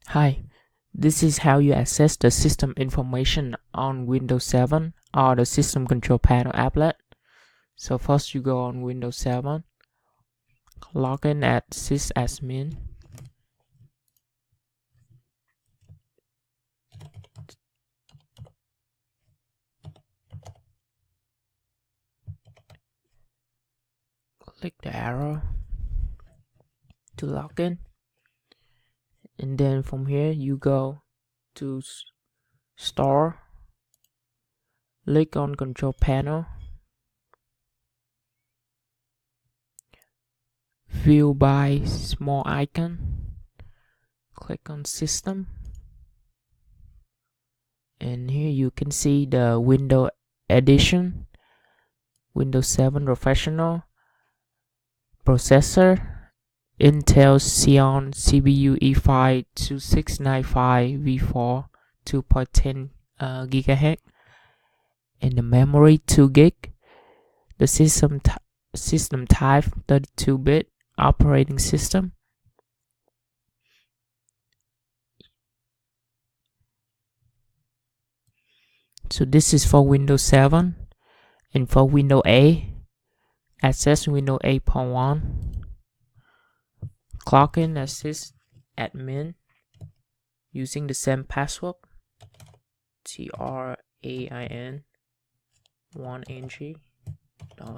Hi, this is how you access the system information on Windows 7 or the System Control Panel applet. So first you go on Windows 7, log in at sysadmin. Click the arrow to log in. And then from here you go to Store, click on Control Panel, View by small icon, click on System, and here you can see the Windows Edition, Windows 7 Professional, processor, Intel Xeon CPU E5 2695 V4 2.10 GHz, and the memory 2 gig. The system type 32-bit operating system. So this is for Windows 7, and for Windows A, access Windows 8.1. Clock in as sysadmin using the same password, TRAIN 1NG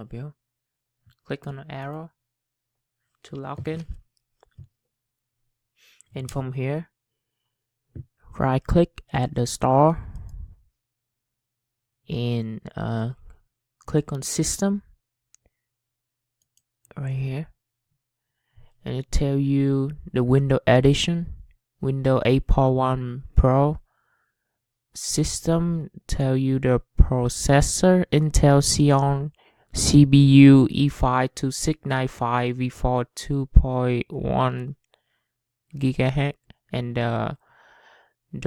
$bill. Click on the arrow to log in, and from here right click at the star and click on system right here, and it tell you the Windows Edition, Windows 8.1 Pro. System tell you the processor, Intel Xeon CPU E5 2695 V4 2.1 GHz, and the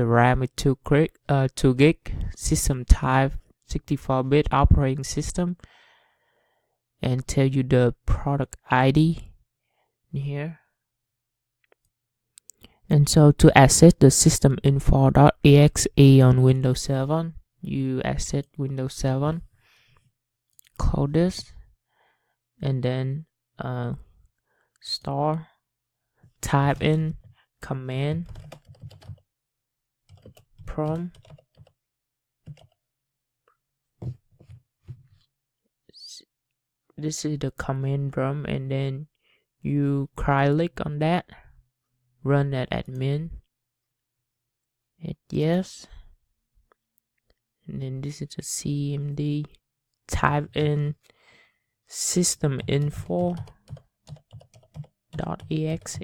RAM is 2 gig. System type 64-bit operating system, and tell you the product ID here. And so to access the system info.exe on Windows 7, you access Windows 7, close this, and then start, type in command prompt. This is the command prompt, and then you click on that, run that admin, hit yes, and then this is the cmd, type in systeminfo.exe,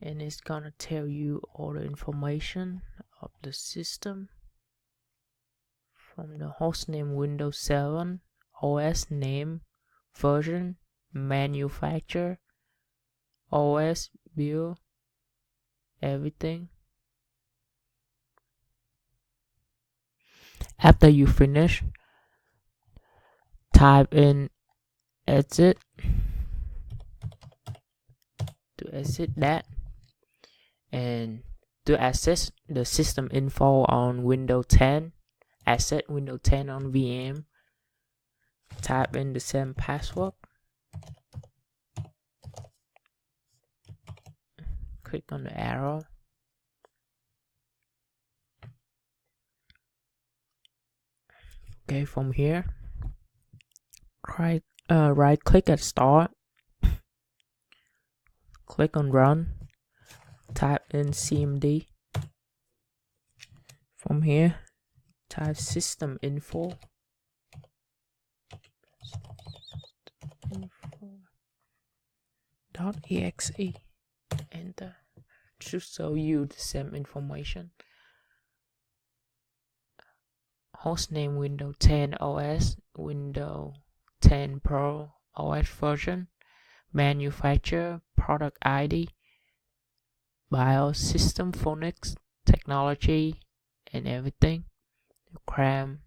and it's gonna tell you all the information of the system, from the hostname Windows 7, OS name, version, manufacturer, OS build, everything. After you finish, type in exit to exit that, and to access the system info on Windows 10, access Windows 10 on VM, type in the same password, click on the arrow, okay. From here, right click at start, click on run, type in cmd. From here, type system info, .exe, enter. Should show you the same information. Hostname Windows 10 OS, Windows 10 Pro OS version, manufacturer, product ID, BIOS, system phonics, technology, and everything. Cram.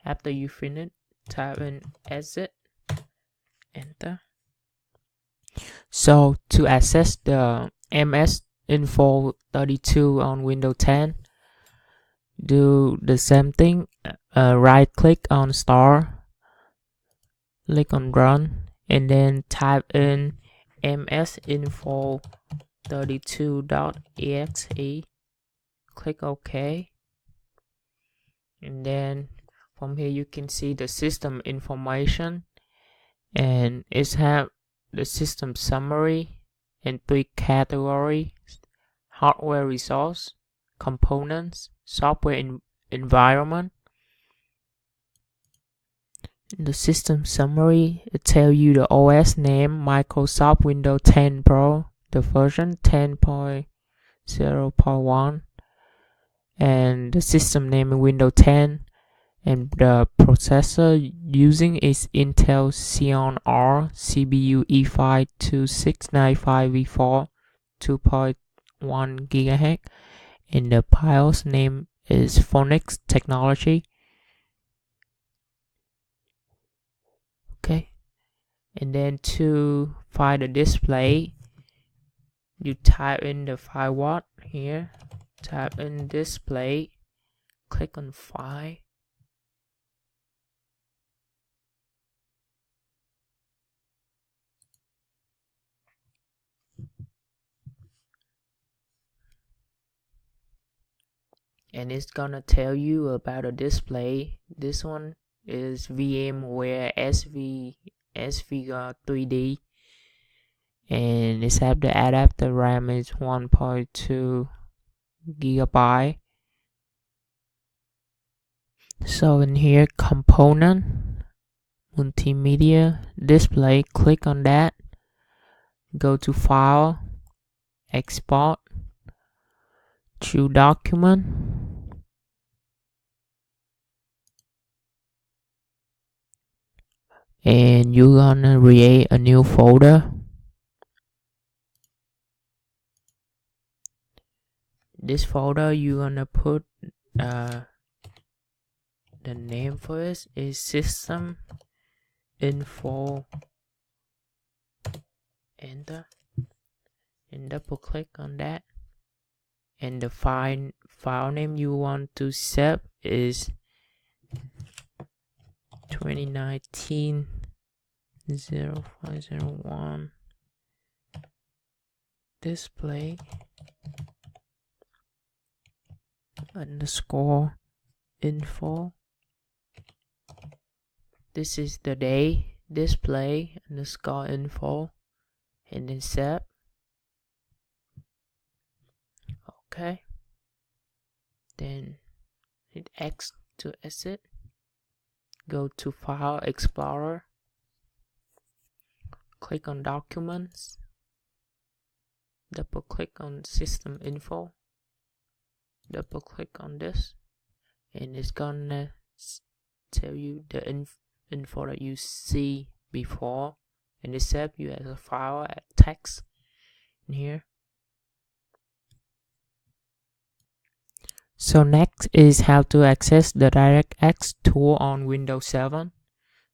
After you finish, type in exit, enter. So to access the MS Info 32 on Windows 10, do the same thing. Right click on star, click on run, and then type in msinfo32.exe. Click OK, and then from here you can see the system information, and it's have the system summary in 3 categories: hardware resource, components, software environment. In the system summary, it tells you the OS name, Microsoft Windows 10 Pro, the version 10.0.1, and the system name is Windows 10, and the processor using is Intel Xeon R, CPU E5 2695V4, 2.1 GHz, and the BIOS name is Phonics Technology. Okay, and then to find the display, you type in the file what here, type in display, click on file, and it's gonna tell you about a display. This one is VMware SV3D, and it's have the adapter RAM is 1.2 gigabyte. So in here, component, multimedia, display, click on that, go to file, export, choose document, and you're gonna create a new folder. This folder you're gonna put the name for it is system info, enter, and double click on that, and the file name you want to save is 2019-0501 display underscore info. This is the day, display underscore info, and then save. Okay, then hit X to exit, go to File Explorer, click on Documents, double click on System Info, double click on this, and it's gonna tell you the info that you see before, and it save you as a file at text in here. So next is how to access the DirectX tool on Windows 7.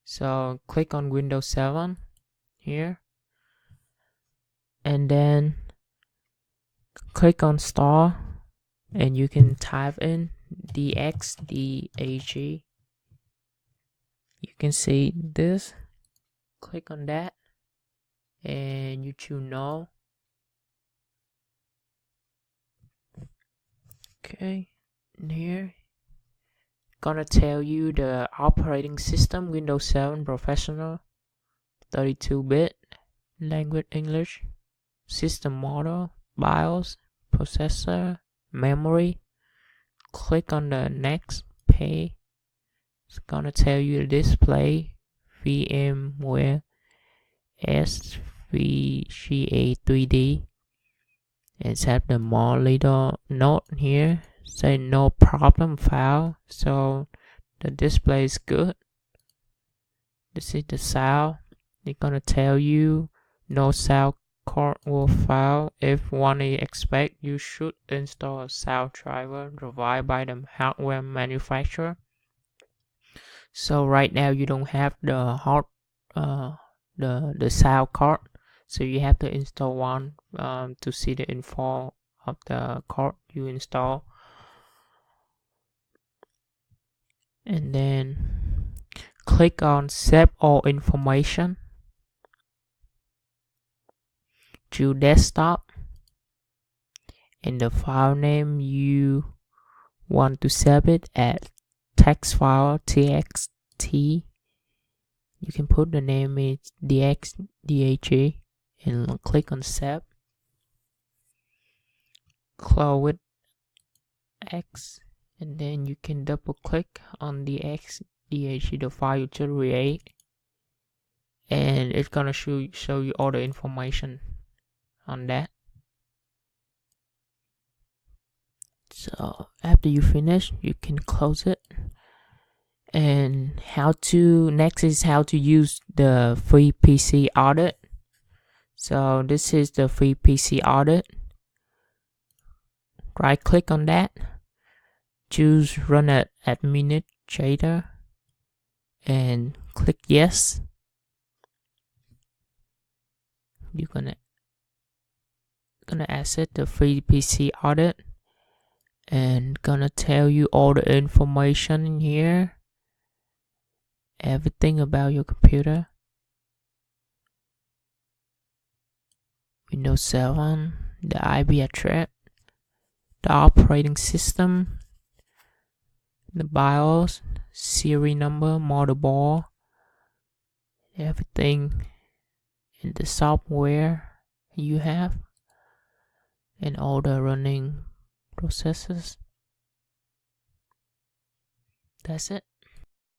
So click on Windows 7 here, and then click on Start, and you can type in DXDAG. You can see this. Click on that, and you choose No. Okay, and here gonna tell you the operating system, Windows 7 Professional, 32-bit, language English, system model, BIOS, processor, memory. Click on the next page. It's gonna tell you the display, VMware SV3D. It's have the more little note here, say no problem file, so the display is good. This is the sound. It's gonna tell you no sound card or file. If one is expect, you should install a sound driver provided by the hardware manufacturer. So right now you don't have the sound card, So you have to install one to see the info of the code you install. And then click on Save All Information. Choose Desktop. And the file name you want to save it as text file txt. You can put the name is DG and click on Save. Close with X, and then you can double click on the DG, the file you just create, and it's gonna show you all the information on that. So after you finish, you can close it. And next is how to use the free PC audit. So this is the free PC audit. Right click on that, choose Run as Administrator, and click Yes. You're gonna access the free PC audit, and gonna tell you all the information in here, everything about your computer. Windows 7, the IP address, the operating system, the BIOS, serial number, motherboard, everything in the software you have, and all the running processes. That's it.